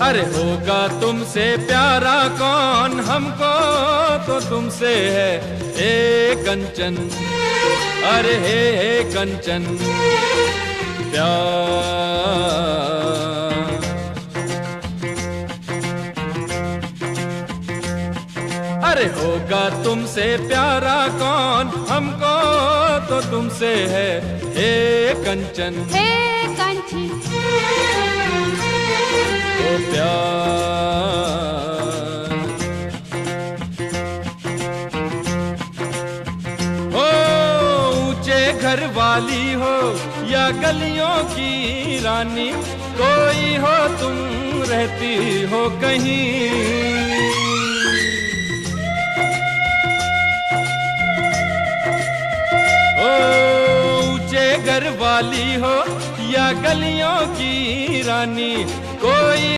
अरे होगा तुमसे प्यारा कौन, हमको तो तुमसे है ए कंचन। अरे हे कंचन प्यार। अरे होगा तुमसे प्यारा कौन, हमको तो तुमसे है हे कंचन। हे कंचन ओ प्यार। हो ऊंचे घर वाली हो या गलियों की रानी, कोई हो तुम रहती हो कहीं। ऊंचे घर वाली हो या गलियों की रानी, कोई